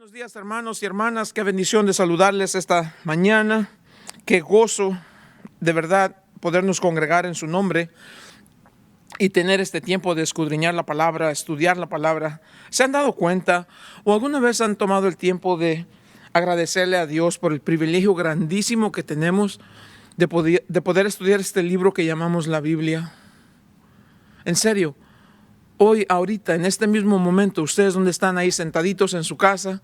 Buenos días, hermanos y hermanas, qué bendición de saludarles esta mañana, qué gozo de verdad podernos congregar en su nombre y tener este tiempo de escudriñar la palabra, estudiar la palabra. ¿Se han dado cuenta o alguna vez han tomado el tiempo de agradecerle a Dios por el privilegio grandísimo que tenemos de poder estudiar este libro que llamamos la Biblia? En serio. Hoy, ahorita, en este mismo momento, ustedes donde están ahí sentaditos en su casa,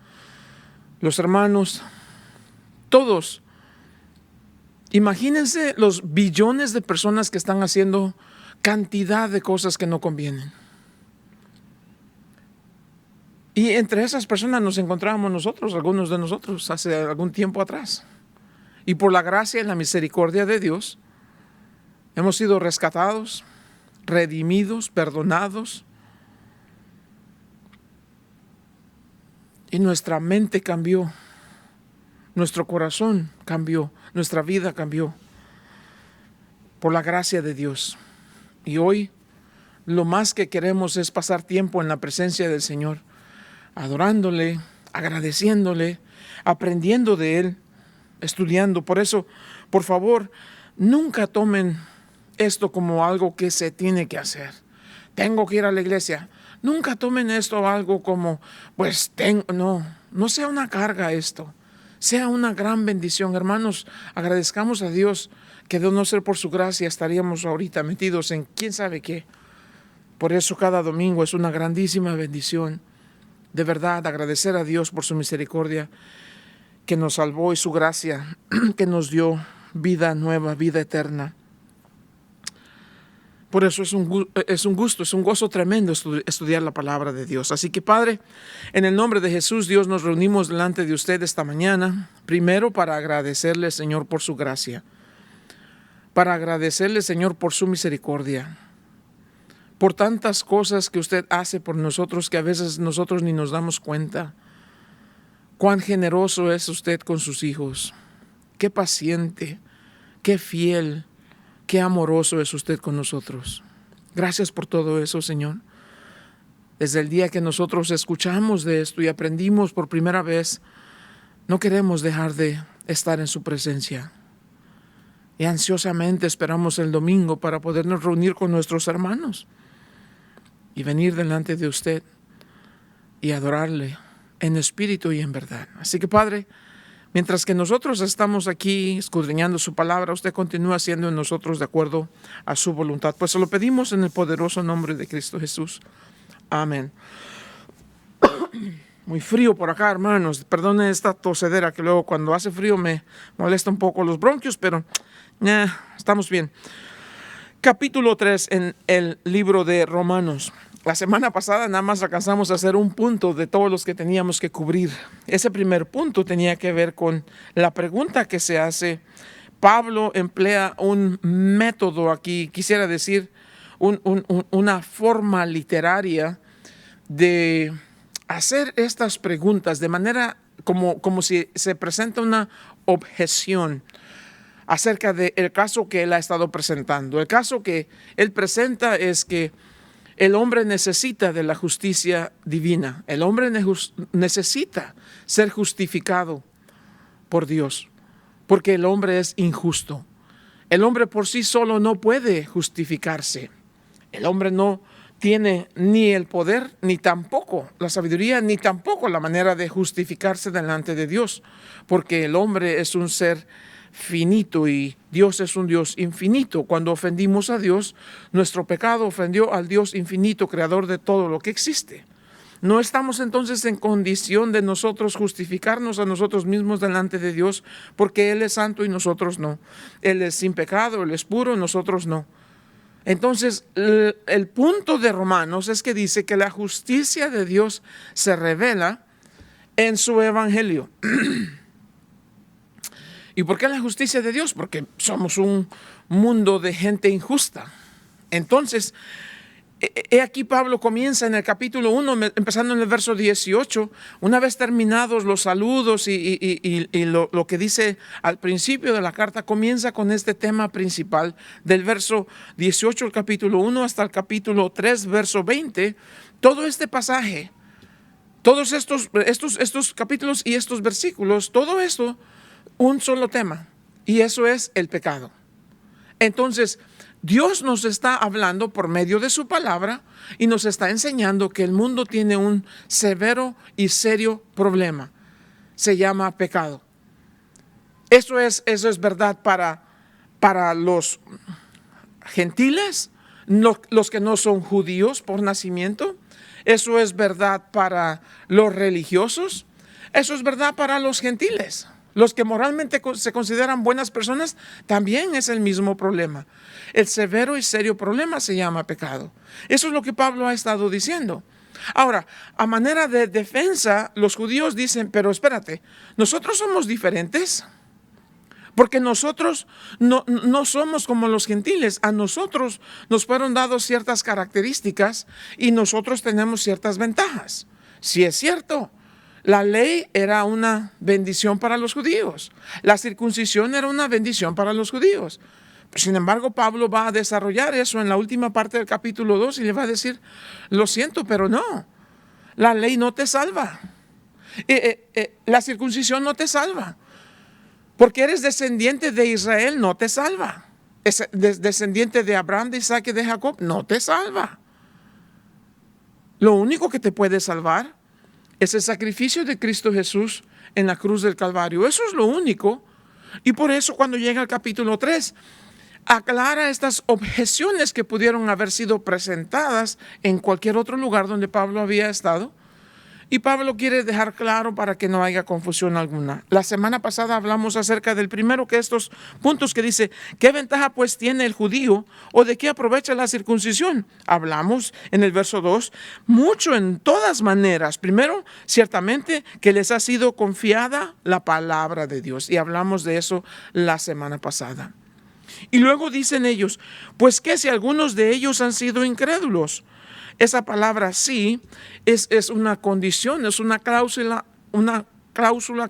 los hermanos, todos, imagínense los billones de personas que están haciendo cantidad de cosas que no convienen. Y entre esas personas nos encontrábamos nosotros, algunos de nosotros, hace algún tiempo atrás. Y por la gracia y la misericordia de Dios, hemos sido rescatados, redimidos, perdonados. Y nuestra mente cambió, nuestro corazón cambió, nuestra vida cambió por la gracia de Dios. Y hoy lo más que queremos es pasar tiempo en la presencia del Señor, adorándole, agradeciéndole, aprendiendo de Él, estudiando. Por eso, por favor, nunca tomen esto como algo que se tiene que hacer. Tengo que ir a la iglesia. Nunca tomen esto algo como, no sea una carga esto, sea una gran bendición. Hermanos, agradezcamos a Dios que de no ser por su gracia estaríamos ahorita metidos en quién sabe qué. Por eso cada domingo es una grandísima bendición. De verdad, agradecer a Dios por su misericordia que nos salvó y su gracia que nos dio vida nueva, vida eterna. Por eso es un gusto, es un gozo tremendo estudiar la palabra de Dios. Así que, Padre, en el nombre de Jesús, Dios, nos reunimos delante de usted esta mañana, primero para agradecerle, Señor, por su gracia, para agradecerle, Señor, por su misericordia, por tantas cosas que usted hace por nosotros que a veces nosotros ni nos damos cuenta. Cuán generoso es usted con sus hijos, qué paciente, qué fiel, qué amoroso es usted con nosotros. Gracias por todo eso, Señor. Desde el día que nosotros escuchamos de esto y aprendimos por primera vez, no queremos dejar de estar en su presencia. Y ansiosamente esperamos el domingo para podernos reunir con nuestros hermanos y venir delante de usted y adorarle en espíritu y en verdad. Así que, Padre, mientras que nosotros estamos aquí escudriñando su palabra, usted continúa haciendo en nosotros de acuerdo a su voluntad. Pues se lo pedimos en el poderoso nombre de Cristo Jesús. Amén. Muy frío por acá, hermanos. Perdone esta tosedera que luego cuando hace frío me molesta un poco los bronquios, pero estamos bien. Capítulo 3 en el libro de Romanos. La semana pasada nada más alcanzamos a hacer un punto de todos los que teníamos que cubrir. Ese primer punto tenía que ver con la pregunta que se hace. Pablo emplea un método aquí, quisiera decir, una forma literaria de hacer estas preguntas de manera como si se presenta una objeción acerca del caso que él ha estado presentando. El caso que él presenta es que el hombre necesita de la justicia divina. El hombre necesita ser justificado por Dios, porque el hombre es injusto. El hombre por sí solo no puede justificarse. El hombre no tiene ni el poder, ni tampoco la sabiduría, ni tampoco la manera de justificarse delante de Dios, porque el hombre es un ser finito y Dios es un Dios infinito. Cuando ofendimos a Dios, nuestro pecado ofendió al Dios infinito, creador de todo lo que existe. No estamos entonces en condición de nosotros justificarnos a nosotros mismos delante de Dios, porque Él es santo y nosotros no. Él es sin pecado, Él es puro, nosotros no. Entonces, el punto de Romanos es que dice que la justicia de Dios se revela en su evangelio. ¿Y por qué la justicia de Dios? Porque somos un mundo de gente injusta. Entonces, aquí Pablo comienza en el capítulo 1, empezando en el verso 18, una vez terminados los saludos y lo que dice al principio de la carta, comienza con este tema principal del verso 18 del capítulo 1 hasta el capítulo 3, verso 20. Todo este pasaje Todos estos capítulos y estos versículos, todo esto, un solo tema, y eso es el pecado. Entonces, Dios nos está hablando por medio de su palabra y nos está enseñando que el mundo tiene un severo y serio problema. Se llama pecado. Eso es verdad para los gentiles, los que no son judíos por nacimiento. Eso es verdad para los religiosos. Eso es verdad para los gentiles. Los que moralmente se consideran buenas personas, también es el mismo problema. El severo y serio problema se llama pecado. Eso es lo que Pablo ha estado diciendo. Ahora, a manera de defensa, los judíos dicen, pero espérate, ¿nosotros somos diferentes? Porque nosotros no somos como los gentiles. A nosotros nos fueron dadas ciertas características y nosotros tenemos ciertas ventajas. Sí es cierto. La ley era una bendición para los judíos. La circuncisión era una bendición para los judíos. Sin embargo, Pablo va a desarrollar eso en la última parte del capítulo 2 y le va a decir, lo siento, pero no. La ley no te salva. La circuncisión no te salva. Porque eres descendiente de Israel, no te salva. Descendiente de Abraham, de Isaac y de Jacob, no te salva. Lo único que te puede salvar es el sacrificio de Cristo Jesús en la cruz del Calvario. Eso es lo único. Y por eso cuando llega al capítulo 3, aclara estas objeciones que pudieron haber sido presentadas en cualquier otro lugar donde Pablo había estado. Y Pablo quiere dejar claro para que no haya confusión alguna. La semana pasada hablamos acerca del primero que estos puntos que dice, ¿qué ventaja pues tiene el judío o de qué aprovecha la circuncisión? Hablamos en el verso 2, mucho en todas maneras. Primero, ciertamente que les ha sido confiada la palabra de Dios. Y hablamos de eso la semana pasada. Y luego dicen ellos, pues que si algunos de ellos han sido incrédulos. Esa palabra sí es una condición, es una cláusula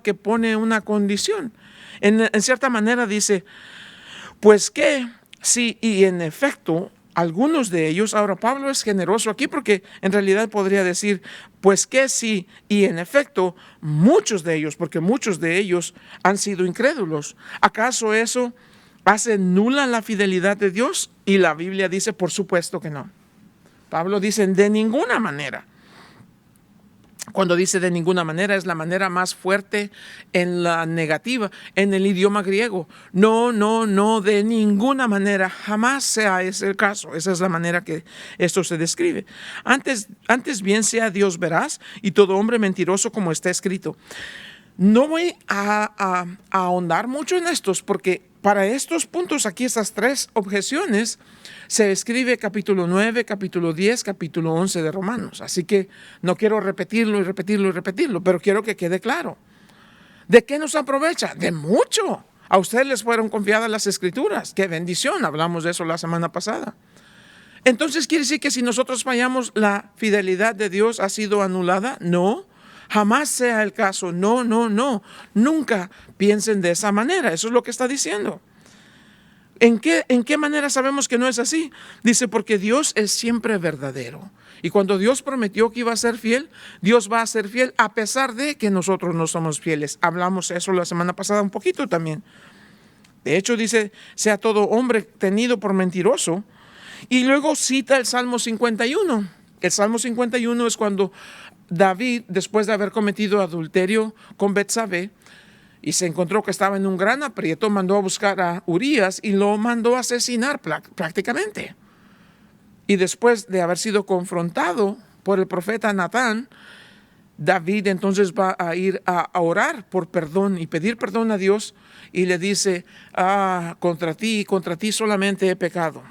que pone una condición. En cierta manera dice, pues que sí, y en efecto, algunos de ellos, ahora Pablo es generoso aquí porque en realidad podría decir, pues que sí, y en efecto, muchos de ellos, porque muchos de ellos han sido incrédulos. ¿Acaso eso hace nula la fidelidad de Dios? Y la Biblia dice, por supuesto que no. Pablo dice, de ninguna manera. Cuando dice de ninguna manera, es la manera más fuerte en la negativa, en el idioma griego. No, de ninguna manera, jamás sea ese el caso. Esa es la manera que esto se describe. Antes bien sea Dios veraz y todo hombre mentiroso como está escrito. No voy a ahondar mucho en estos porque para estos puntos aquí, estas tres objeciones, se escribe capítulo 9, capítulo 10, capítulo 11 de Romanos. Así que no quiero repetirlo, pero quiero que quede claro. ¿De qué nos aprovecha? De mucho. A ustedes les fueron confiadas las escrituras. ¡Qué bendición! Hablamos de eso la semana pasada. Entonces, ¿quiere decir que si nosotros fallamos, la fidelidad de Dios ha sido anulada? No. Jamás sea el caso. No. Nunca piensen de esa manera. Eso es lo que está diciendo. ¿En qué manera sabemos que no es así? Dice, porque Dios es siempre verdadero. Y cuando Dios prometió que iba a ser fiel, Dios va a ser fiel a pesar de que nosotros no somos fieles. Hablamos eso la semana pasada un poquito también. De hecho, dice, sea todo hombre tenido por mentiroso. Y luego cita el Salmo 51. El Salmo 51 es cuando David, después de haber cometido adulterio con Betsabé, y se encontró que estaba en un gran aprieto, mandó a buscar a Urías y lo mandó a asesinar prácticamente. Y después de haber sido confrontado por el profeta Natán, David entonces va a ir a orar por perdón y pedir perdón a Dios y le dice, contra ti solamente he pecado.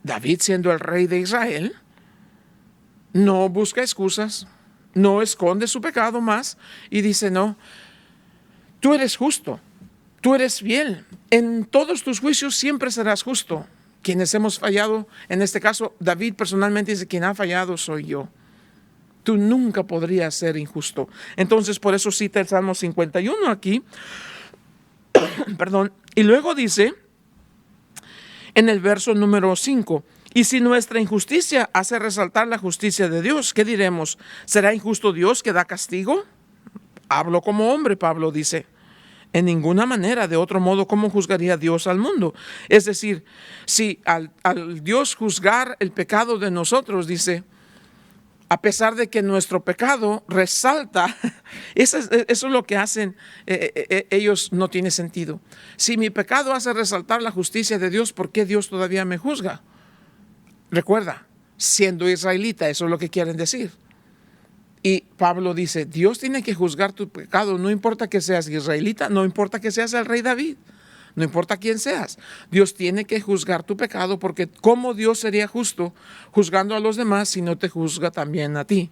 David, siendo el rey de Israel, no busca excusas, no esconde su pecado más y dice, no, tú eres justo, tú eres fiel, en todos tus juicios siempre serás justo. Quienes hemos fallado, en este caso David personalmente dice, quien ha fallado soy yo. Tú nunca podrías ser injusto. Entonces por eso cita el Salmo 51 aquí, perdón, y luego dice en el verso número 5, Y si nuestra injusticia hace resaltar la justicia de Dios, ¿qué diremos? ¿Será injusto Dios que da castigo? Hablo como hombre, Pablo dice. En ninguna manera, de otro modo, ¿cómo juzgaría Dios al mundo? Es decir, si al Dios juzgar el pecado de nosotros, dice, a pesar de que nuestro pecado resalta, eso es lo que hacen ellos, no tiene sentido. Si mi pecado hace resaltar la justicia de Dios, ¿por qué Dios todavía me juzga? Recuerda, siendo israelita, eso es lo que quieren decir. Y Pablo dice, Dios tiene que juzgar tu pecado, no importa que seas israelita, no importa que seas el rey David, no importa quién seas. Dios tiene que juzgar tu pecado, porque ¿cómo Dios sería justo juzgando a los demás si no te juzga también a ti?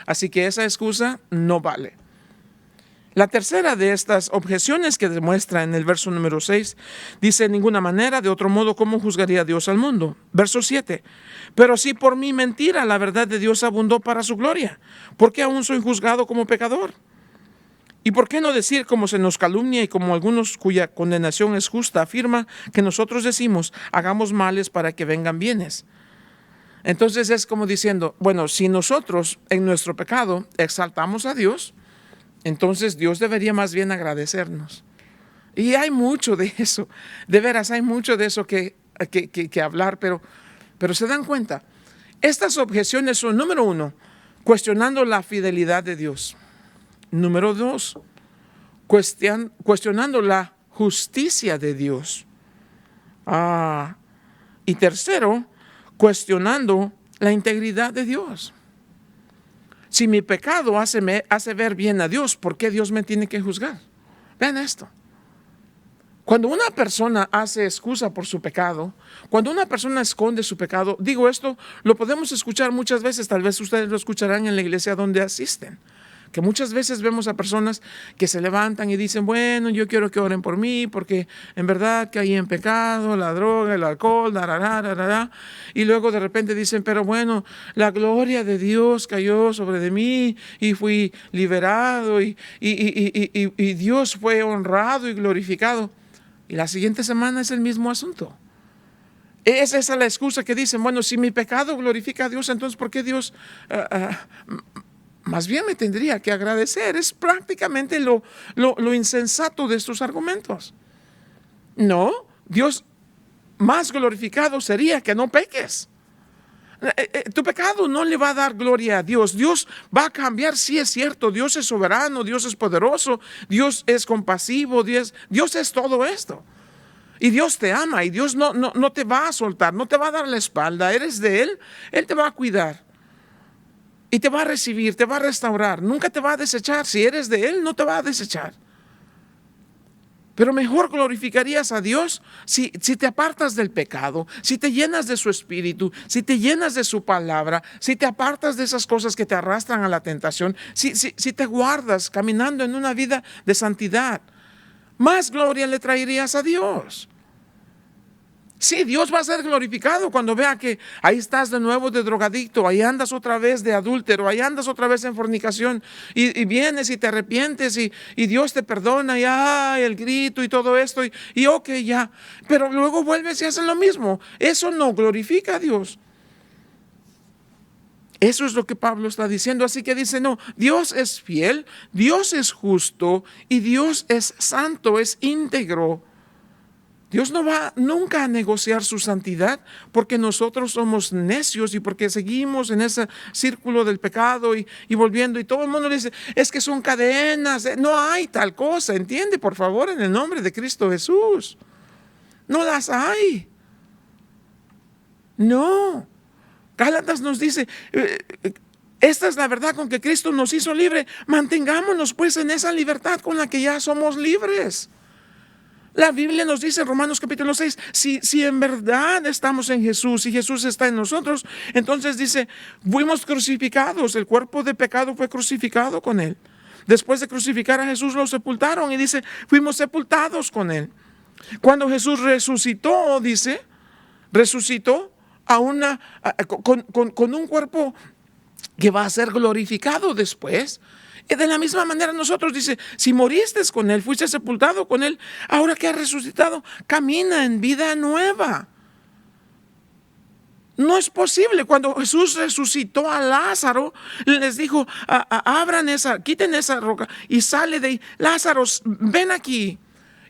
Así que esa excusa no vale. La tercera de estas objeciones que demuestra en el verso número 6, dice, en ninguna manera, de otro modo, ¿cómo juzgaría Dios al mundo? Verso 7, pero si por mi mentira la verdad de Dios abundó para su gloria, ¿por qué aún soy juzgado como pecador? ¿Y por qué no decir, como se nos calumnia y como algunos cuya condenación es justa, afirma que nosotros decimos, hagamos males para que vengan bienes? Entonces es como diciendo, bueno, si nosotros en nuestro pecado exaltamos a Dios, entonces Dios debería más bien agradecernos. Y hay mucho de eso, de veras hay mucho de eso que hablar, pero se dan cuenta, estas objeciones son, número 1, cuestionando la fidelidad de Dios. Número 2, cuestionando la justicia de Dios. Y tercero, cuestionando la integridad de Dios. Si mi pecado hace ver bien a Dios, ¿por qué Dios me tiene que juzgar? Vean esto. Cuando una persona hace excusa por su pecado, cuando una persona esconde su pecado, digo esto, lo podemos escuchar muchas veces, tal vez ustedes lo escucharán en la iglesia donde asisten, que muchas veces vemos a personas que se levantan y dicen, bueno, yo quiero que oren por mí, porque en verdad caí en pecado, la droga, el alcohol, y luego de repente dicen, pero bueno, la gloria de Dios cayó sobre de mí y fui liberado y Dios fue honrado y glorificado. Y la siguiente semana es el mismo asunto. Es esa la excusa que dicen, bueno, si mi pecado glorifica a Dios, entonces ¿por qué Dios más bien me tendría que agradecer? Es prácticamente lo insensato de estos argumentos. No, Dios más glorificado sería que no peques. Tu pecado no le va a dar gloria a Dios. Dios va a cambiar, sí es cierto. Dios es soberano, Dios es poderoso, Dios es compasivo, Dios es todo esto. Y Dios te ama y Dios no te va a soltar, no te va a dar la espalda. Eres de Él, Él te va a cuidar. Y te va a recibir, te va a restaurar. Nunca te va a desechar. Si eres de Él, no te va a desechar. Pero mejor glorificarías a Dios si te apartas del pecado, si te llenas de su espíritu, si te llenas de su palabra, si te apartas de esas cosas que te arrastran a la tentación, si te guardas caminando en una vida de santidad. Más gloria le traerías a Dios. Sí, Dios va a ser glorificado cuando vea que ahí estás de nuevo de drogadicto, ahí andas otra vez de adúltero, ahí andas otra vez en fornicación y vienes y te arrepientes y Dios te perdona y el grito y todo esto y ok, ya. Pero luego vuelves y haces lo mismo. Eso no glorifica a Dios. Eso es lo que Pablo está diciendo. Así que dice, no, Dios es fiel, Dios es justo y Dios es santo, es íntegro. Dios no va nunca a negociar su santidad porque nosotros somos necios y porque seguimos en ese círculo del pecado y volviendo. Y todo el mundo le dice, es que son cadenas. No hay tal cosa, entiende, por favor, en el nombre de Cristo Jesús. No las hay. No. Gálatas nos dice, esta es la verdad con que Cristo nos hizo libre. Mantengámonos pues en esa libertad con la que ya somos libres. La Biblia nos dice en Romanos capítulo 6, si en verdad estamos en Jesús y Jesús está en nosotros, entonces dice, fuimos crucificados, el cuerpo de pecado fue crucificado con Él. Después de crucificar a Jesús lo sepultaron y dice, fuimos sepultados con Él. Cuando Jesús resucitó, dice, resucitó con un cuerpo que va a ser glorificado después. Y de la misma manera nosotros, dice, si moriste con Él, fuiste sepultado con Él, ahora que has resucitado, camina en vida nueva. No es posible. Cuando Jesús resucitó a Lázaro, les dijo, quiten esa roca, y sale de ahí. Lázaro, ven aquí.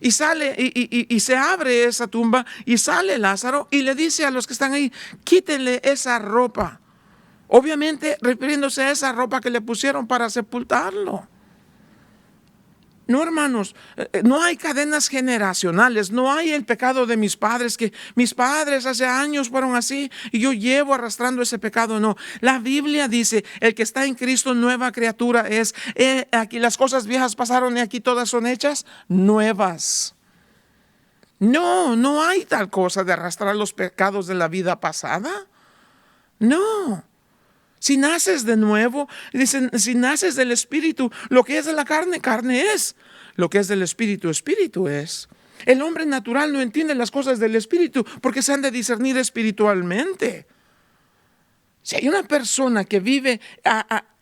Y sale y se abre esa tumba y sale Lázaro y le dice a los que están ahí, quítenle esa ropa. Obviamente refiriéndose a esa ropa que le pusieron para sepultarlo. No, hermanos, no hay cadenas generacionales, no hay el pecado de mis padres, que mis padres hace años fueron así y yo llevo arrastrando ese pecado. No, la Biblia dice, el que está en Cristo nueva criatura es. Aquí las cosas viejas pasaron y aquí todas son hechas nuevas. No hay tal cosa de arrastrar los pecados de la vida pasada. No. Si naces de nuevo, dicen, si naces del Espíritu, lo que es de la carne, carne es. Lo que es del Espíritu, Espíritu es. El hombre natural no entiende las cosas del Espíritu porque se han de discernir espiritualmente. Si hay una persona que vive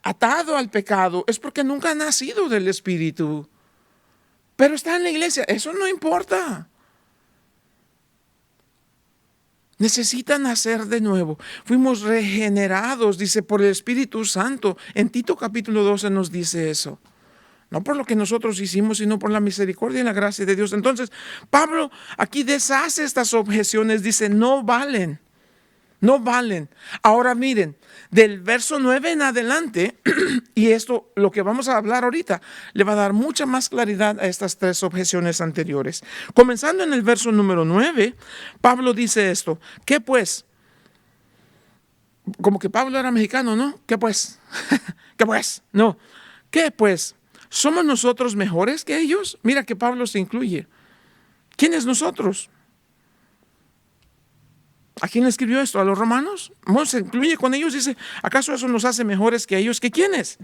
atado al pecado, es porque nunca ha nacido del Espíritu. Pero está en la iglesia, eso no importa. Necesitan nacer de nuevo. Fuimos regenerados, dice, por el Espíritu Santo. En Tito capítulo 12 nos dice eso. No por lo que nosotros hicimos, sino por la misericordia y la gracia de Dios. Entonces, Pablo aquí deshace estas objeciones. Dice, no valen. No valen. Ahora miren, del verso 9 en adelante, y esto, lo que vamos a hablar ahorita, le va a dar mucha más claridad a estas tres objeciones anteriores. Comenzando en el verso número 9, Pablo dice esto. ¿Qué pues? Como que Pablo era mexicano, ¿no? ¿Qué pues? ¿Qué pues? No. ¿Qué pues? ¿Somos nosotros mejores que ellos? Mira que Pablo se incluye. ¿Quiénes nosotros? ¿A quién le escribió esto? ¿A los romanos? No, se incluye con ellos. Dice, ¿acaso eso nos hace mejores que ellos? ¿Que quiénes?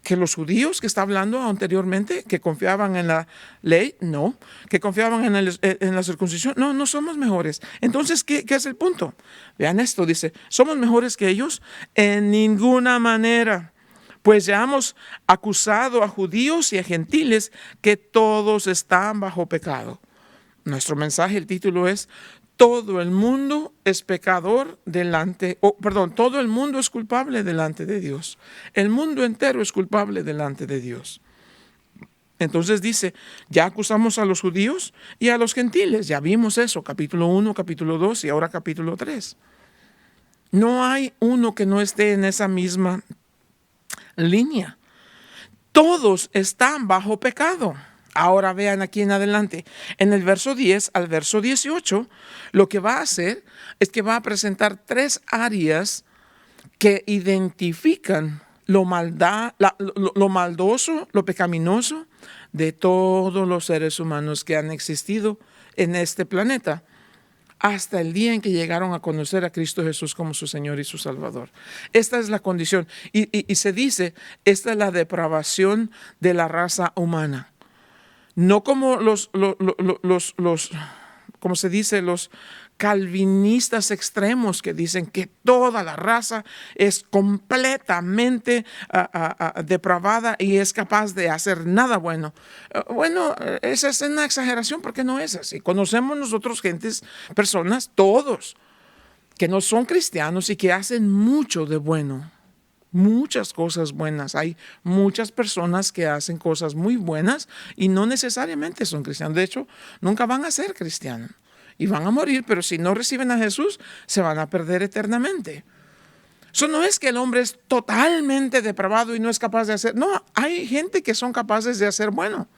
¿Que los judíos que está hablando anteriormente, que confiaban en la ley? No. ¿Que confiaban en la circuncisión? No, no somos mejores. Entonces, ¿qué es el punto? Vean esto, dice, ¿somos mejores que ellos? En ninguna manera. Pues ya hemos acusado a judíos y a gentiles que todos están bajo pecado. Nuestro mensaje, el título es, todo el mundo es pecador todo el mundo es culpable delante de Dios. El mundo entero es culpable delante de Dios. Entonces dice, ya acusamos a los judíos y a los gentiles. Ya vimos eso, capítulo 1, capítulo 2 y ahora capítulo 3. No hay uno que no esté en esa misma línea. Todos están bajo pecado. Ahora vean aquí en adelante, en el verso 10 al verso 18, lo que va a hacer es que va a presentar tres áreas que identifican lo maldoso, lo pecaminoso de todos los seres humanos que han existido en este planeta, hasta el día en que llegaron a conocer a Cristo Jesús como su Señor y su Salvador. Esta es la condición. Y se dice, esta es la depravación de la raza humana. No como como se dice, los calvinistas extremos que dicen que toda la raza es completamente depravada y es capaz de hacer nada bueno. Bueno, esa es una exageración porque no es así. Conocemos nosotros personas, todos, que no son cristianos y que hacen mucho de bueno. Muchas cosas buenas. Hay muchas personas que hacen cosas muy buenas y no necesariamente son cristianos. De hecho, nunca van a ser cristianos y van a morir, pero si no reciben a Jesús, se van a perder eternamente. Eso no es que el hombre es totalmente depravado y no es capaz de hacer. No, hay gente que son capaces de hacer bueno.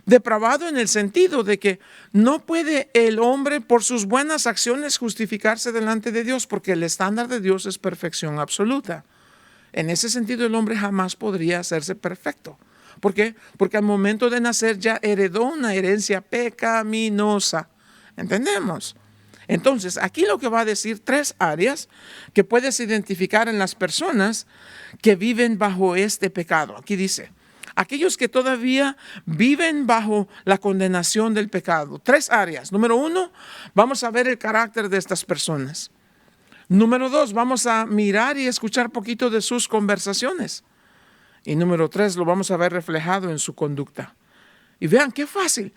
Depravado en el sentido de que no puede el hombre por sus buenas acciones justificarse delante de Dios, porque el estándar de Dios es perfección absoluta. En ese sentido, el hombre jamás podría hacerse perfecto. ¿Por qué? Porque al momento de nacer ya heredó una herencia pecaminosa. ¿Entendemos? Entonces, aquí lo que va a decir tres áreas que puedes identificar en las personas que viven bajo este pecado. Aquí dice, aquellos que todavía viven bajo la condenación del pecado. Tres áreas. Número 1, vamos a ver el carácter de estas personas. Número 2, vamos a mirar y escuchar poquito de sus conversaciones. Y número 3, lo vamos a ver reflejado en su conducta. Y vean qué fácil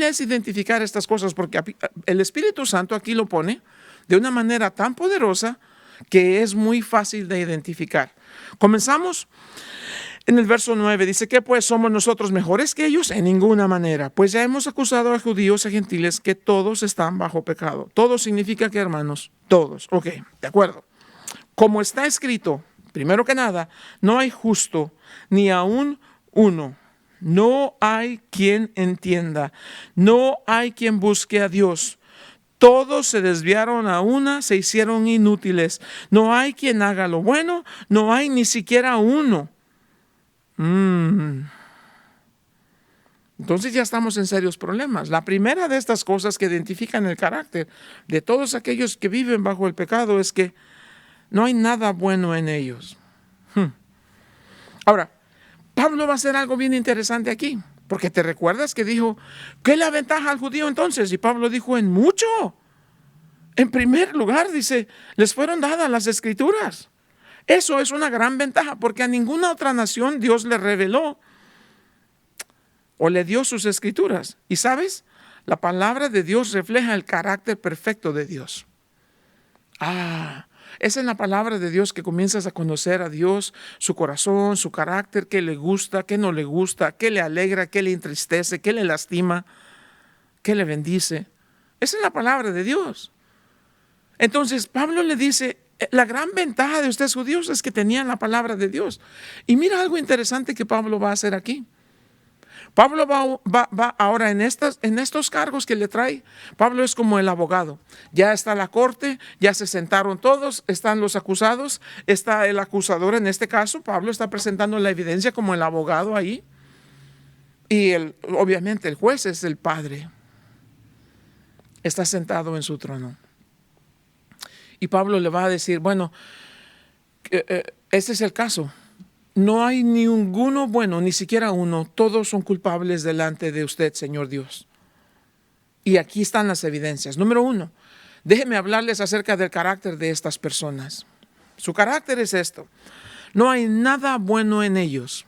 es identificar estas cosas, porque el Espíritu Santo aquí lo pone de una manera tan poderosa que es muy fácil de identificar. Comenzamos en el verso 9, dice que pues somos nosotros mejores que ellos en ninguna manera, pues ya hemos acusado a judíos y a gentiles que todos están bajo pecado. Todos significa que, hermanos, todos. Ok, de acuerdo. Como está escrito, primero que nada, no hay justo ni aún uno. No hay quien entienda, no hay quien busque a Dios. Todos se desviaron a una, se hicieron inútiles. No hay quien haga lo bueno, no hay ni siquiera uno. Entonces ya estamos en serios problemas. La primera de estas cosas que identifican el carácter de todos aquellos que viven bajo el pecado es que no hay nada bueno en ellos. Ahora, Pablo va a hacer algo bien interesante aquí, porque te recuerdas que dijo, ¿qué le aventaja al judío entonces? Y Pablo dijo, en mucho. En primer lugar, dice, les fueron dadas las escrituras. Eso es una gran ventaja, porque a ninguna otra nación Dios le reveló o le dio sus escrituras. Y sabes, la palabra de Dios refleja el carácter perfecto de Dios. Es en la palabra de Dios que comienzas a conocer a Dios, su corazón, su carácter, qué le gusta, qué no le gusta, qué le alegra, qué le entristece, qué le lastima, qué le bendice. Es en la palabra de Dios. Entonces Pablo le dice, la gran ventaja de ustedes judíos es que tenían la palabra de Dios. Y mira algo interesante que Pablo va a hacer aquí. Pablo va ahora en estos cargos que le trae. Pablo es como el abogado. Ya está la corte, ya se sentaron todos, están los acusados, está el acusador en este caso. Pablo está presentando la evidencia como el abogado ahí. Y obviamente el juez es el Padre. Está sentado en su trono. Y Pablo le va a decir, bueno, ese es el caso. No hay ninguno bueno, ni siquiera uno. Todos son culpables delante de usted, Señor Dios. Y aquí están las evidencias. Número 1, déjenme hablarles acerca del carácter de estas personas. Su carácter es esto. No hay nada bueno en ellos.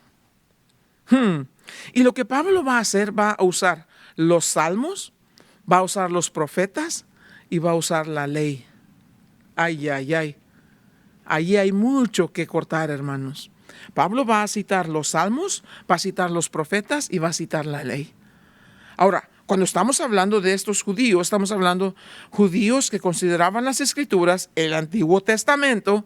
Y lo que Pablo va a hacer, va a usar los salmos, va a usar los profetas y va a usar la ley. Ay. Allí hay mucho que cortar, hermanos. Pablo va a citar los salmos, va a citar los profetas y va a citar la ley. Ahora, cuando estamos hablando de estos judíos, estamos hablando judíos que consideraban las escrituras, el Antiguo Testamento,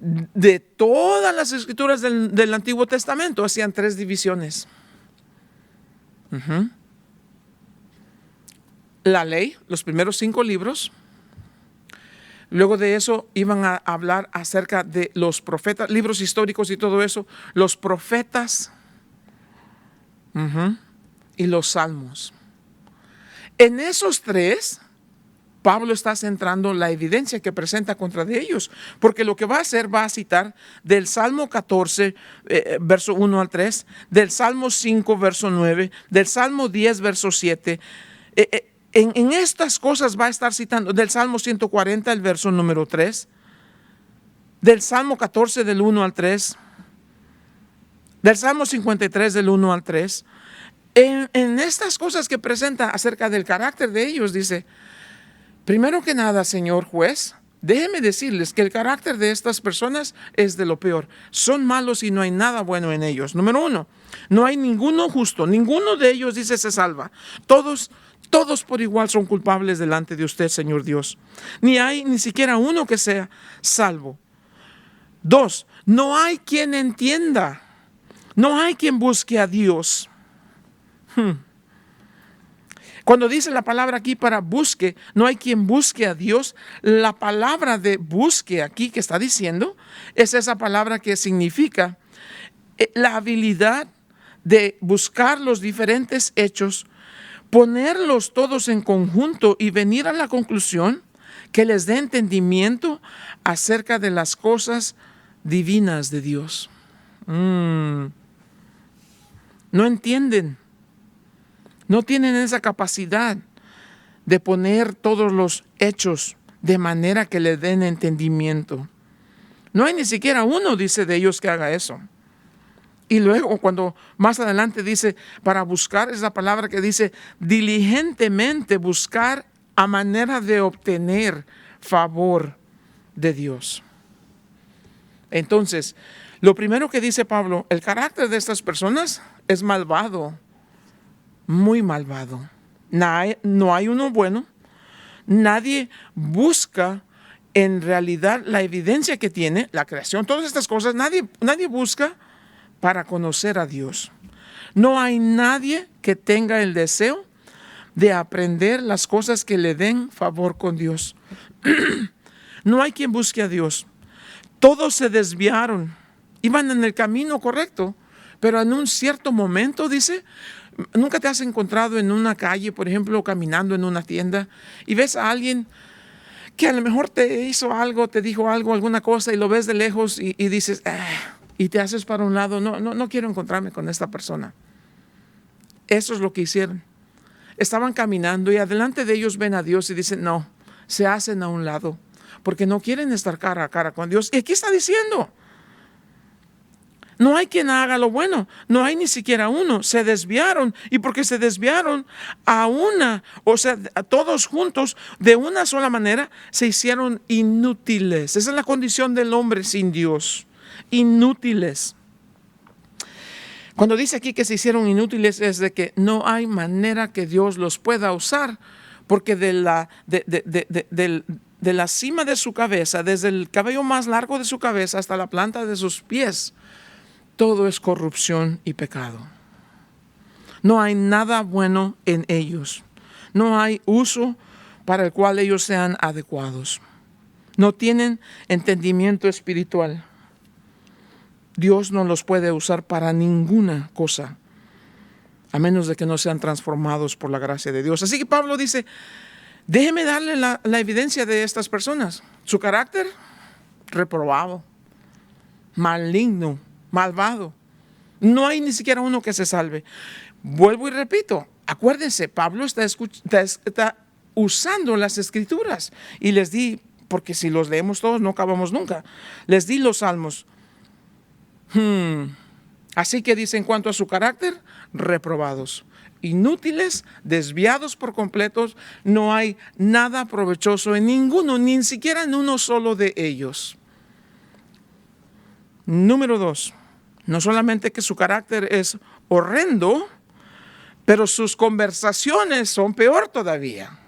de todas las escrituras del Antiguo Testamento, hacían 3 divisiones. La ley, los primeros 5 libros. Luego de eso iban a hablar acerca de los profetas, libros históricos y todo eso, los profetas y los salmos. En esos 3, Pablo está centrando la evidencia que presenta contra de ellos, porque lo que va a hacer, va a citar del Salmo 14, verso 1 al 3, del Salmo 5, verso 9, del Salmo 10, verso 7, En estas cosas va a estar citando del Salmo 140, el verso número 3, del Salmo 14, del 1 al 3, del Salmo 53, del 1 al 3. En estas cosas que presenta acerca del carácter de ellos, dice, primero que nada, señor juez, déjeme decirles que el carácter de estas personas es de lo peor. Son malos y no hay nada bueno en ellos. Número 1, no hay ninguno justo, ninguno de ellos, dice, se salva. Todos por igual son culpables delante de usted, Señor Dios. Ni hay ni siquiera uno que sea salvo. 2, no hay quien entienda. No hay quien busque a Dios. Cuando dice la palabra aquí para busque, no hay quien busque a Dios. La palabra de busque aquí que está diciendo es esa palabra que significa la habilidad de buscar los diferentes hechos, ponerlos todos en conjunto y venir a la conclusión que les dé entendimiento acerca de las cosas divinas de Dios. No entienden, no tienen esa capacidad de poner todos los hechos de manera que le den entendimiento. No hay ni siquiera uno, dice, de ellos que haga eso. Y luego cuando más adelante dice para buscar, es la palabra que dice diligentemente buscar a manera de obtener favor de Dios. Entonces, lo primero que dice Pablo, el carácter de estas personas es malvado, muy malvado. No hay uno bueno. Nadie busca en realidad la evidencia que tiene, la creación, todas estas cosas. Nadie busca para conocer a Dios. No hay nadie que tenga el deseo de aprender las cosas que le den favor con Dios. No hay quien busque a Dios. Todos se desviaron, iban en el camino correcto, pero en un cierto momento, dice, ¿nunca te has encontrado en una calle, por ejemplo, caminando en una tienda y ves a alguien que a lo mejor te hizo algo, te dijo algo, alguna cosa, y lo ves de lejos y dices, y te haces para un lado, no quiero encontrarme con esta persona? Eso es lo que hicieron. Estaban caminando y adelante de ellos ven a Dios y dicen, no, se hacen a un lado, porque no quieren estar cara a cara con Dios. Y aquí está diciendo, no hay quien haga lo bueno, no hay ni siquiera uno. Se desviaron, y porque se desviaron a todos juntos, de una sola manera, se hicieron inútiles. Esa es la condición del hombre sin Dios, inútiles. Cuando dice aquí que se hicieron inútiles, es de que no hay manera que Dios los pueda usar, porque de la cima de su cabeza, desde el cabello más largo de su cabeza hasta la planta de sus pies, todo es corrupción y pecado. No hay nada bueno en ellos. No hay uso para el cual ellos sean adecuados. No tienen entendimiento espiritual. Dios no los puede usar para ninguna cosa, a menos de que no sean transformados por la gracia de Dios. Así que Pablo dice, déjeme darle la evidencia de estas personas. Su carácter, reprobado, maligno, malvado. No hay ni siquiera uno que se salve. Vuelvo y repito, acuérdense, Pablo está usando las escrituras. Y les di, porque si los leemos todos no acabamos nunca, les di los salmos. Así que dice en cuanto a su carácter, reprobados, inútiles, desviados por completos. No hay nada provechoso en ninguno, ni siquiera en uno solo de ellos. Número 2, no solamente que su carácter es horrendo, pero sus conversaciones son peor todavía.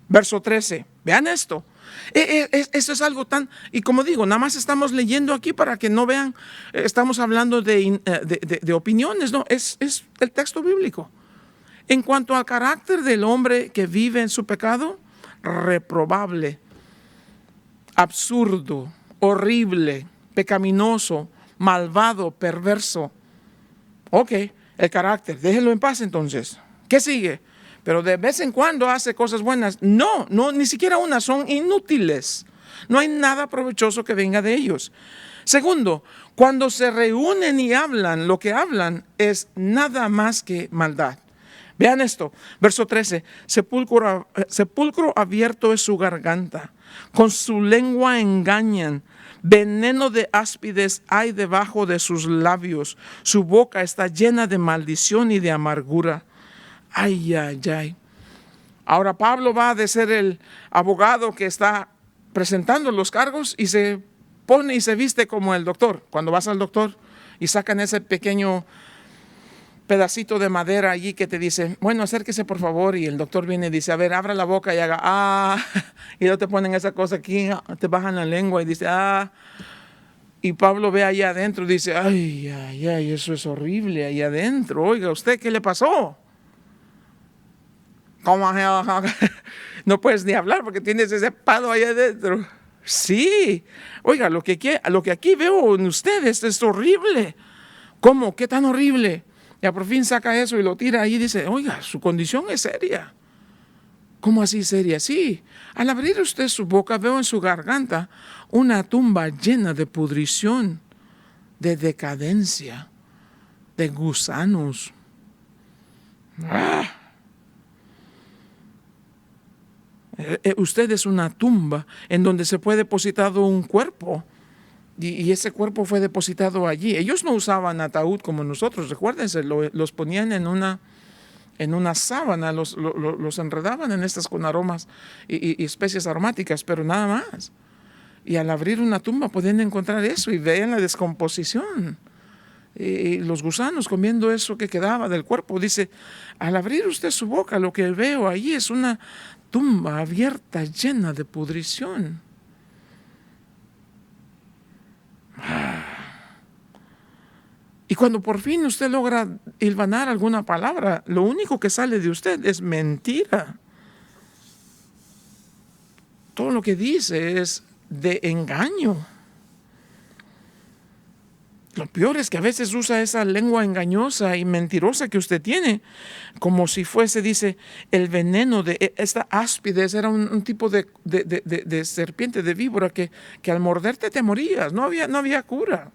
Verso 13, vean esto. Esto es algo tan, y como digo, nada más estamos leyendo aquí para que no vean, estamos hablando de opiniones, no, es el texto bíblico. En cuanto al carácter del hombre que vive en su pecado, reprobable, absurdo, horrible, pecaminoso, malvado, perverso. Ok, el carácter, déjenlo en paz entonces. ¿Qué sigue? Pero de vez en cuando hace cosas buenas. No, ni siquiera una, son inútiles. No hay nada provechoso que venga de ellos. Segundo, cuando se reúnen y hablan, lo que hablan es nada más que maldad. Vean esto, verso 13, sepulcro abierto es su garganta, con su lengua engañan, veneno de áspides hay debajo de sus labios, su boca está llena de maldición y de amargura. Ay, ay, ay. Ahora Pablo va de ser el abogado que está presentando los cargos y se pone y se viste como el doctor. Cuando vas al doctor y sacan ese pequeño pedacito de madera allí que te dice, bueno, acérquese por favor, y el doctor viene y dice, a ver, abra la boca y haga, y luego te ponen esa cosa aquí, te bajan la lengua y dice, y Pablo ve allá adentro y dice, ay, ay, ay, eso es horrible allá adentro. Oiga, ¿usted qué le pasó? ¿Cómo? No puedes ni hablar porque tienes ese palo allá adentro. Sí, oiga, lo que aquí veo en ustedes es horrible. ¿Cómo? ¿Qué tan horrible? Ya por fin saca eso y lo tira ahí y dice, oiga, su condición es seria. ¿Cómo así seria? Sí, al abrir usted su boca veo en su garganta una tumba llena de pudrición, de decadencia, de gusanos. Usted es una tumba en donde se fue depositado un cuerpo. Y ese cuerpo fue depositado allí. Ellos no usaban ataúd como nosotros, recuérdense, los ponían en en una sábana, los enredaban en estas con aromas y especies aromáticas, pero nada más. Y al abrir una tumba podían encontrar eso y veían la descomposición. Y los gusanos comiendo eso que quedaba del cuerpo. Dice, al abrir usted su boca, lo que veo ahí es una tumba abierta, llena de pudrición. Y cuando por fin usted logra hilvanar alguna palabra, lo único que sale de usted es mentira. Todo lo que dice es de engaño. Lo peor es que a veces usa esa lengua engañosa y mentirosa que usted tiene, como si fuese, dice, el veneno de esta áspides. Era un tipo de serpiente, de víbora, que al morderte te morías, no había cura.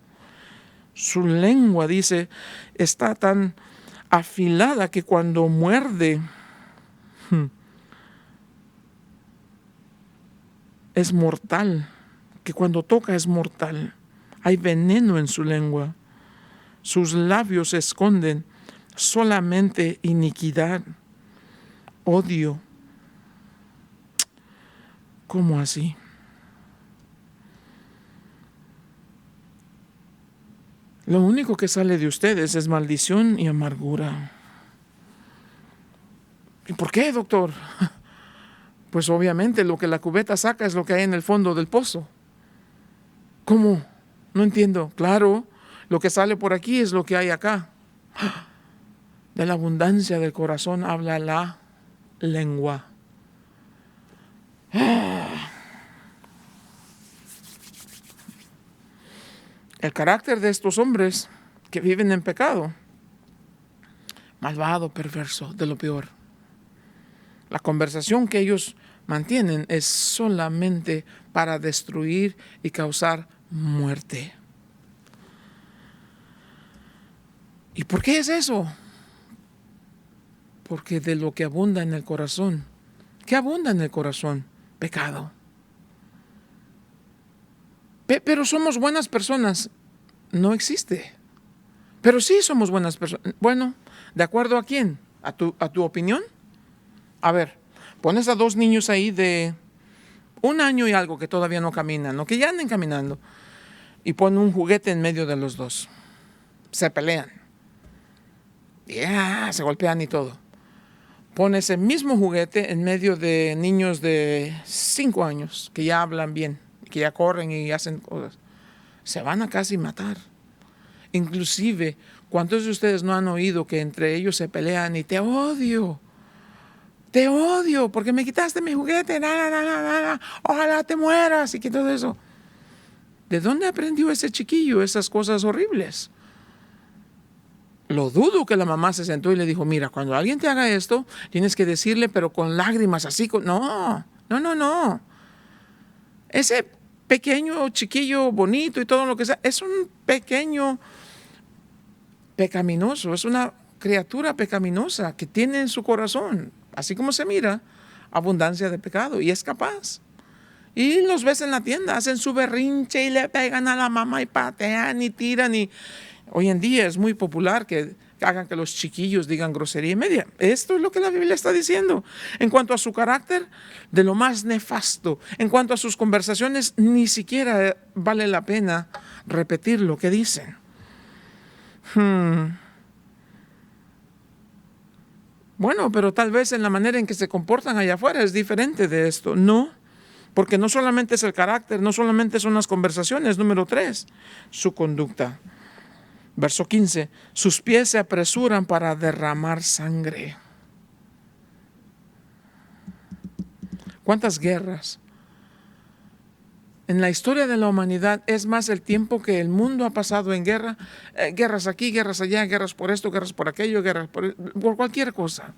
Su lengua, dice, está tan afilada que cuando muerde es mortal, que cuando toca es mortal. Hay veneno en su lengua. Sus labios esconden solamente iniquidad, odio. ¿Cómo así? Lo único que sale de ustedes es maldición y amargura. ¿Y por qué, doctor? Pues obviamente lo que la cubeta saca es lo que hay en el fondo del pozo. ¿Cómo? No entiendo. Claro, lo que sale por aquí es lo que hay acá. De la abundancia del corazón habla la lengua. El carácter de estos hombres que viven en pecado, malvado, perverso, de lo peor. La conversación que ellos mantienen es solamente para destruir y causar muerte. ¿Y por qué es eso? Porque de lo que abunda en el corazón. ¿Qué abunda en el corazón? Pecado. Pero somos buenas personas. No existe. Pero sí somos buenas personas. Bueno, ¿de acuerdo a quién? ¿A tu opinión? A ver, pones a dos niños ahí de 1 año y algo que todavía no caminan, o que ya anden caminando, y pon un juguete en medio de los dos. Se pelean. Se golpean y todo. Pon ese mismo juguete en medio de niños de 5 años que ya hablan bien, que ya corren y hacen cosas. Se van a casi matar. Inclusive, ¿cuántos de ustedes no han oído que entre ellos se pelean y te odio porque me quitaste mi juguete, ojalá te mueras y que todo eso? ¿De dónde aprendió ese chiquillo esas cosas horribles? Lo dudo que la mamá se sentó y le dijo, mira, cuando alguien te haga esto, tienes que decirle, pero con lágrimas, así. No. Ese pequeño chiquillo bonito y todo lo que sea, es un pequeño pecaminoso, es una criatura pecaminosa que tiene en su corazón, así como se mira, abundancia de pecado, y es capaz. Y los ves en la tienda, hacen su berrinche y le pegan a la mamá y patean y tiran. Y hoy en día es muy popular que hagan que los chiquillos digan grosería y media. Esto es lo que la Biblia está diciendo. En cuanto a su carácter, de lo más nefasto. En cuanto a sus conversaciones, ni siquiera vale la pena repetir lo que dicen. Bueno, pero tal vez en la manera en que se comportan allá afuera es diferente de esto. No, porque no solamente es el carácter, no solamente son las conversaciones. Número 3, su conducta. Verso 15, sus pies se apresuran para derramar sangre. ¿Cuántas guerras? En la historia de la humanidad es más el tiempo que el mundo ha pasado en guerra. Guerras aquí, guerras allá, guerras por esto, guerras por aquello, guerras por cualquier cosa.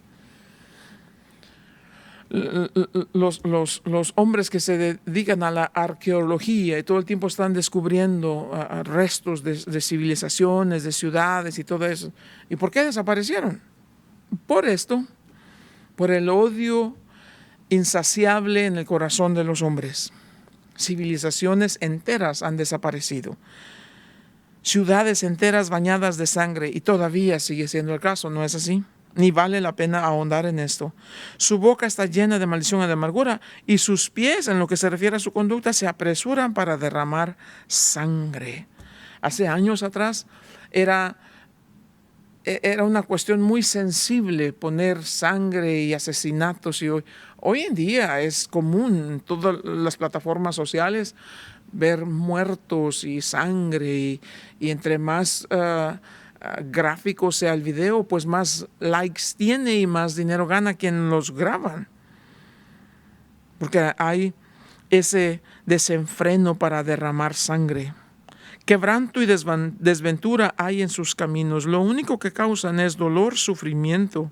Los hombres que se dedican a la arqueología y todo el tiempo están descubriendo restos de civilizaciones, de ciudades y todo eso. ¿Y por qué desaparecieron? Por esto, por el odio insaciable en el corazón de los hombres. Civilizaciones enteras han desaparecido. Ciudades enteras bañadas de sangre, y todavía sigue siendo el caso, ¿no es así? ni vale la pena ahondar en esto. Su boca está llena de maldición y de amargura, y sus pies, en lo que se refiere a su conducta, se apresuran para derramar sangre. Hace años atrás era una cuestión muy sensible poner sangre y asesinatos, y hoy en día es común en todas las plataformas sociales ver muertos y sangre, y entre más gráfico sea el video, pues más likes tiene y más dinero gana quien los graban, porque hay ese desenfreno para derramar sangre. Quebranto y desventura hay en sus caminos. Lo único que causan es dolor, sufrimiento.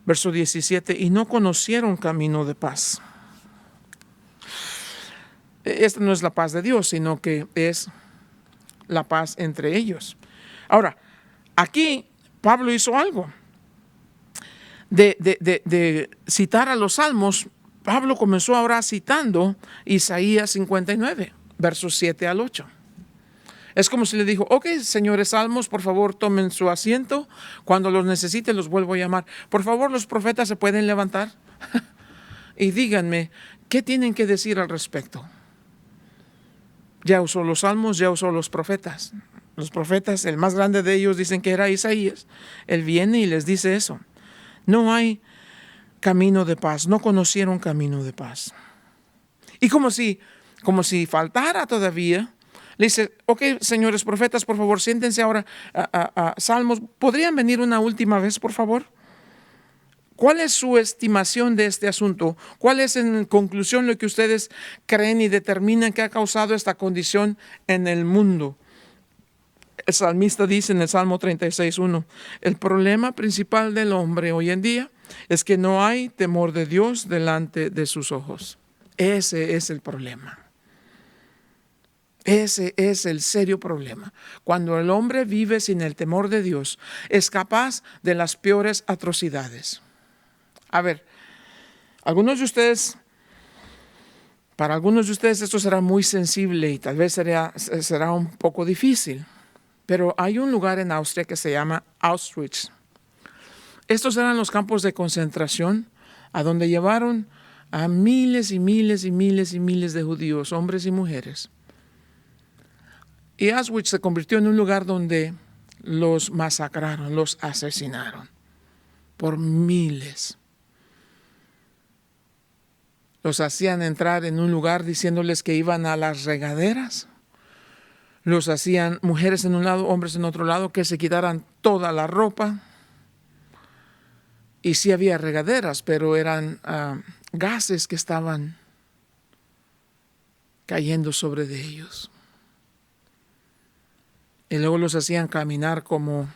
Verso 17, y no conocieron camino de paz. Esta no es la paz de Dios, sino que es la paz entre ellos. Ahora, aquí Pablo hizo algo. De citar a los salmos, Pablo comenzó ahora citando Isaías 59, versos 7 al 8. Es como si le dijo: ok, señores salmos, por favor tomen su asiento. Cuando los necesiten los vuelvo a llamar. Por favor, los profetas se pueden levantar y díganme qué tienen que decir al respecto. Ya usó los salmos, ya usó los profetas. Los profetas, el más grande de ellos, dicen que era Isaías. Él viene y les dice eso. No hay camino de paz, no conocieron camino de paz. Y como si faltara todavía, le dice: ok, señores profetas, por favor, siéntense ahora a salmos. ¿Podrían venir una última vez, por favor? ¿Cuál es su estimación de este asunto? ¿Cuál es, en conclusión, lo que ustedes creen y determinan que ha causado esta condición en el mundo? El salmista dice en el Salmo 36:1, el problema principal del hombre hoy en día es que no hay temor de Dios delante de sus ojos. Ese es el problema. Ese es el serio problema. Cuando el hombre vive sin el temor de Dios, es capaz de las peores atrocidades. A ver, para algunos de ustedes esto será muy sensible y tal vez será un poco difícil, pero hay un lugar en Austria que se llama Auschwitz. Estos eran los campos de concentración a donde llevaron a miles y miles y miles y miles de judíos, hombres y mujeres. Y Auschwitz se convirtió en un lugar donde los masacraron, los asesinaron por miles. Los hacían entrar en un lugar diciéndoles que iban a las regaderas. Los hacían mujeres en un lado, hombres en otro lado, que se quitaran toda la ropa. Y sí había regaderas, pero eran gases que estaban cayendo sobre de ellos. Y luego los hacían caminar como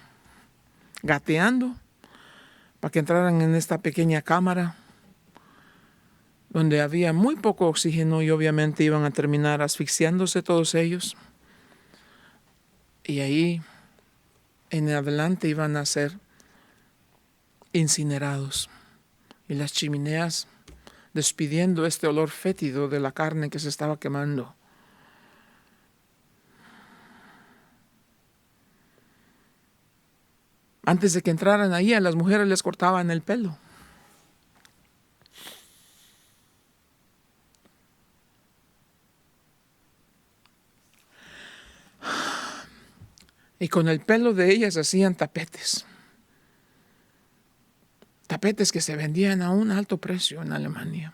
gateando para que entraran en esta pequeña cámara donde había muy poco oxígeno y obviamente iban a terminar asfixiándose todos ellos. Y ahí en adelante iban a ser incinerados. Y las chimeneas despidiendo este olor fétido de la carne que se estaba quemando. Antes de que entraran ahí, a las mujeres les cortaban el pelo. Y con el pelo de ellas hacían tapetes. Tapetes que se vendían a un alto precio en Alemania.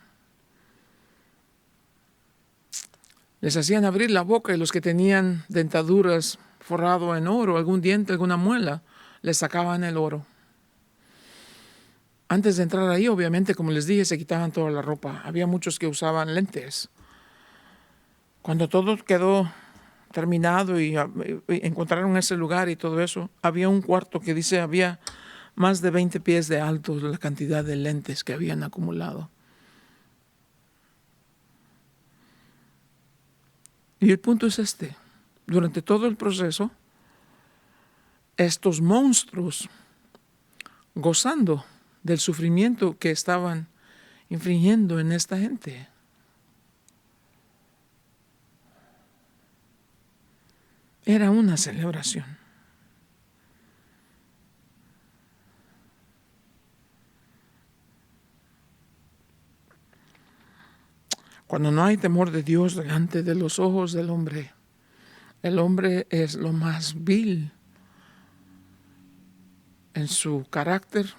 Les hacían abrir la boca y los que tenían dentaduras forrado en oro, algún diente, alguna muela, les sacaban el oro. Antes de entrar ahí, obviamente, como les dije, se quitaban toda la ropa. Había muchos que usaban lentes. Cuando todo quedó terminado y encontraron ese lugar y todo eso, había un cuarto que dice había más de 20 pies de alto la cantidad de lentes que habían acumulado. Y el punto es este: durante todo el proceso, estos monstruos, gozando del sufrimiento que estaban infringiendo en esta gente, era una celebración. Cuando no hay temor de Dios delante de los ojos del hombre, el hombre es lo más vil en su carácter,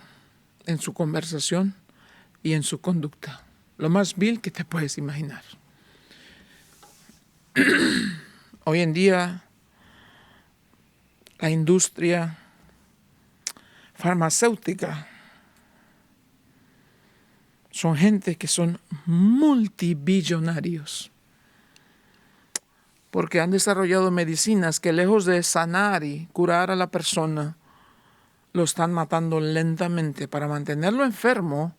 en su conversación y en su conducta. Lo más vil que te puedes imaginar. Hoy en día, la industria farmacéutica son gente que son multibillonarios, porque han desarrollado medicinas que lejos de sanar y curar a la persona, lo están matando lentamente para mantenerlo enfermo,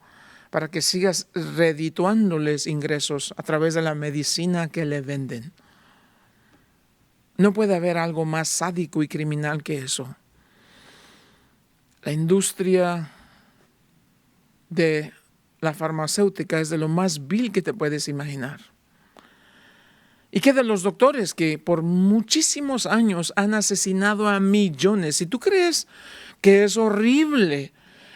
para que sigas redituándoles ingresos a través de la medicina que le venden. No puede haber algo más sádico y criminal que eso. La industria de la farmacéutica es de lo más vil que te puedes imaginar. ¿Y qué de los doctores que por muchísimos años han asesinado a millones? Si tú crees que es horrible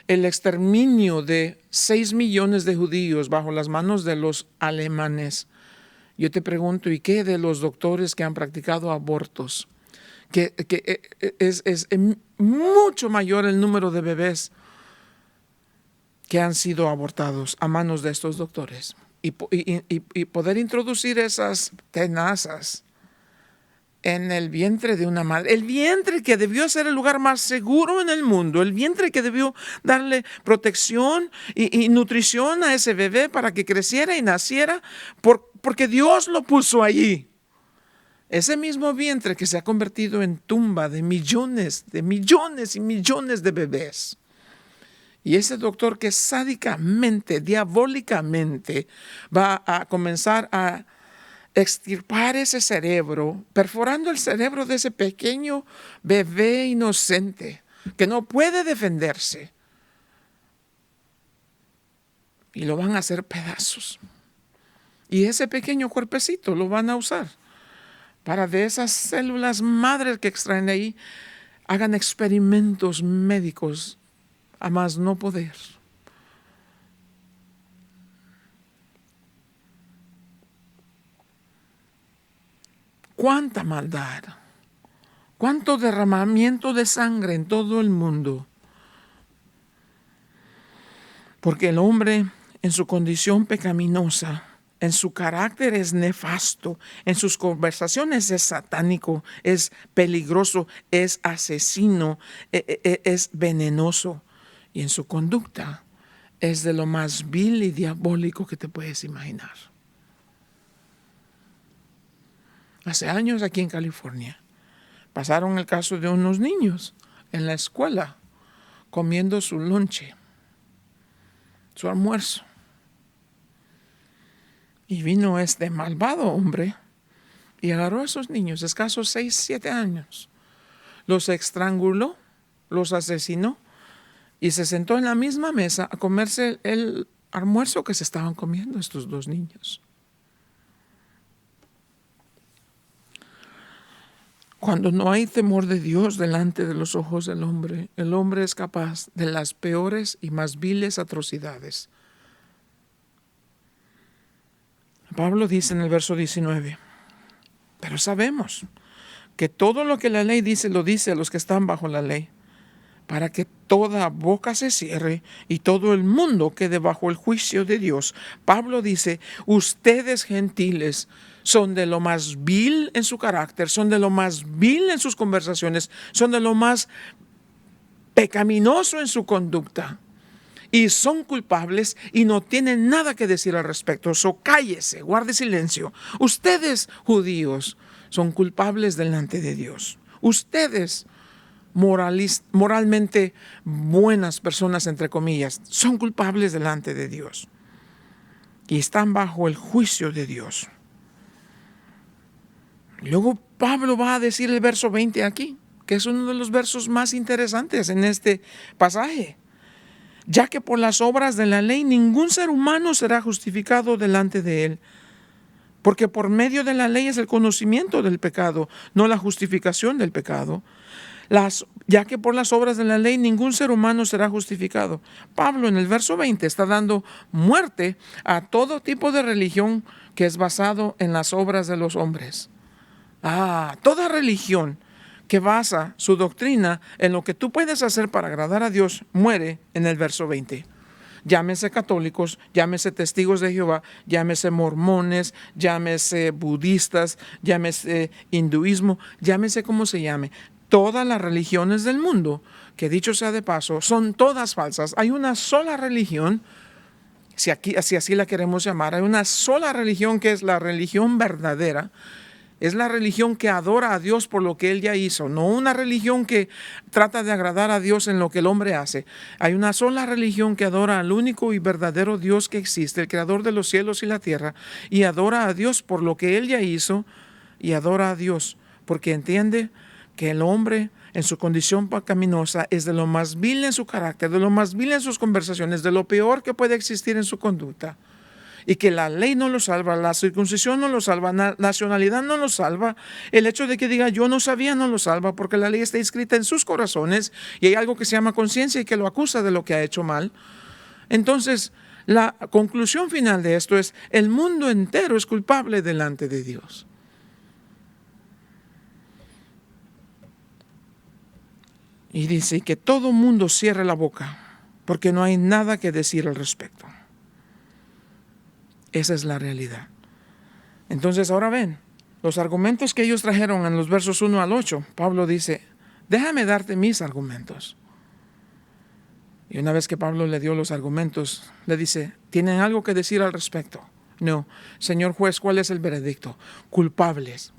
el exterminio de 6 millones de judíos bajo las manos de los alemanes, yo te pregunto, ¿y qué de los doctores que han practicado abortos? Que es mucho mayor el número de bebés que han sido abortados a manos de estos doctores. Y poder introducir esas tenazas en el vientre de una madre, el vientre que debió ser el lugar más seguro en el mundo, el vientre que debió darle protección y nutrición a ese bebé para que creciera y naciera, porque Dios lo puso allí. Ese mismo vientre que se ha convertido en tumba de millones y millones de bebés. Y ese doctor que sádicamente, diabólicamente, va a comenzar a extirpar ese cerebro, perforando el cerebro de ese pequeño bebé inocente que no puede defenderse. Y lo van a hacer pedazos. Y ese pequeño cuerpecito lo van a usar para de esas células madres que extraen de ahí, hagan experimentos médicos a más no poder. Cuánta maldad, cuánto derramamiento de sangre en todo el mundo. Porque el hombre en su condición pecaminosa, en su carácter es nefasto, en sus conversaciones es satánico, es peligroso, es asesino, es venenoso. Y en su conducta es de lo más vil y diabólico que te puedes imaginar. Hace años aquí en California pasaron el caso de unos niños en la escuela comiendo su lonche, su almuerzo. Y vino este malvado hombre y agarró a esos niños, escasos 6, 7 años, los estranguló, los asesinó y se sentó en la misma mesa a comerse el almuerzo que se estaban comiendo estos dos niños. Cuando no hay temor de Dios delante de los ojos del hombre, el hombre es capaz de las peores y más viles atrocidades. Pablo dice en el verso 19, pero sabemos que todo lo que la ley dice, lo dice a los que están bajo la ley, para que toda boca se cierre y todo el mundo quede bajo el juicio de Dios. Pablo dice, ustedes gentiles son de lo más vil en su carácter, son de lo más vil en sus conversaciones, son de lo más pecaminoso en su conducta. Y son culpables y no tienen nada que decir al respecto. So cállese, guarde silencio. Ustedes, judíos, son culpables delante de Dios. Ustedes, moralmente buenas personas, entre comillas, son culpables delante de Dios. Y están bajo el juicio de Dios. Luego Pablo va a decir el verso 20 aquí, que es uno de los versos más interesantes en este pasaje. Ya que por las obras de la ley ningún ser humano será justificado delante de él, porque por medio de la ley es el conocimiento del pecado, no la justificación del pecado. ya que por las obras de la ley ningún ser humano será justificado. Pablo en el verso 20 está dando muerte a todo tipo de religión que es basado en las obras de los hombres. Toda religión que basa su doctrina en lo que tú puedes hacer para agradar a Dios muere en el verso 20. Llámese católicos, llámese testigos de Jehová, llámese mormones, llámese budistas, llámese hinduismo, llámese como se llame. Todas las religiones del mundo, que dicho sea de paso, son todas falsas. Hay una sola religión, si así la queremos llamar, hay una sola religión que es la religión verdadera. Es la religión que adora a Dios por lo que Él ya hizo, no una religión que trata de agradar a Dios en lo que el hombre hace. Hay una sola religión que adora al único y verdadero Dios que existe, el creador de los cielos y la tierra, y adora a Dios por lo que Él ya hizo, y adora a Dios porque entiende que el hombre en su condición pecaminosa es de lo más vil en su carácter, de lo más vil en sus conversaciones, de lo peor que puede existir en su conducta. Y que la ley no lo salva, la circuncisión no lo salva, la nacionalidad no lo salva, el hecho de que diga yo no sabía no lo salva, porque la ley está escrita en sus corazones y hay algo que se llama conciencia y que lo acusa de lo que ha hecho mal. Entonces, la conclusión final de esto es: el mundo entero es culpable delante de Dios. Y dice que todo mundo cierre la boca, porque no hay nada que decir al respecto. Esa es la realidad. Entonces ahora ven, los argumentos que ellos trajeron en los versos 1 al 8, Pablo dice, déjame darte mis argumentos. Y una vez que Pablo le dio los argumentos, le dice, ¿tienen algo que decir al respecto? No. Señor juez, ¿cuál es el veredicto? Culpables.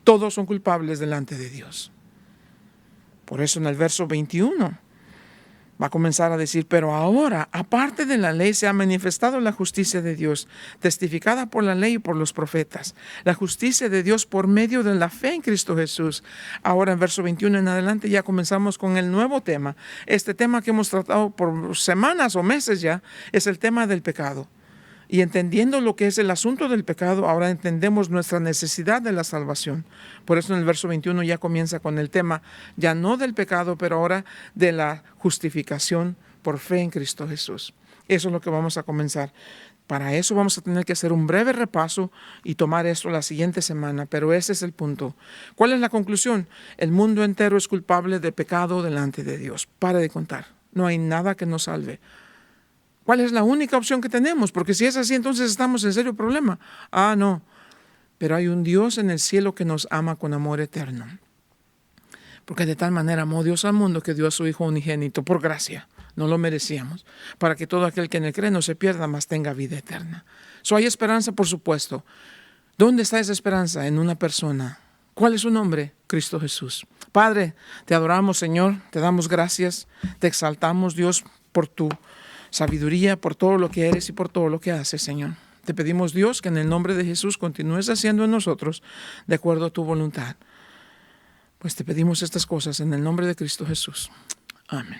Todos son culpables delante de Dios. Por eso en el verso 21 va a comenzar a decir, pero ahora, aparte de la ley, se ha manifestado la justicia de Dios, testificada por la ley y por los profetas. La justicia de Dios por medio de la fe en Cristo Jesús. Ahora en verso 21 en adelante ya comenzamos con el nuevo tema. Este tema que hemos tratado por semanas o meses ya es el tema del pecado. Y entendiendo lo que es el asunto del pecado, ahora entendemos nuestra necesidad de la salvación. Por eso en el verso 21 ya comienza con el tema, ya no del pecado, pero ahora de la justificación por fe en Cristo Jesús. Eso es lo que vamos a comenzar. Para eso vamos a tener que hacer un breve repaso y tomar esto la siguiente semana, pero ese es el punto. ¿Cuál es la conclusión? El mundo entero es culpable de pecado delante de Dios. Pare de contar. No hay nada que nos salve. ¿Cuál es la única opción que tenemos? Porque si es así, entonces estamos en serio problema. No. Pero hay un Dios en el cielo que nos ama con amor eterno. Porque de tal manera amó Dios al mundo que dio a su Hijo unigénito por gracia. No lo merecíamos. Para que todo aquel que en él cree no se pierda, mas tenga vida eterna. Hay esperanza, por supuesto. ¿Dónde está esa esperanza? En una persona. ¿Cuál es su nombre? Cristo Jesús. Padre, te adoramos, Señor. Te damos gracias. Te exaltamos, Dios, por tu sabiduría, por todo lo que eres y por todo lo que haces, Señor. Te pedimos, Dios, que en el nombre de Jesús continúes haciendo en nosotros de acuerdo a tu voluntad. Pues te pedimos estas cosas en el nombre de Cristo Jesús. Amén.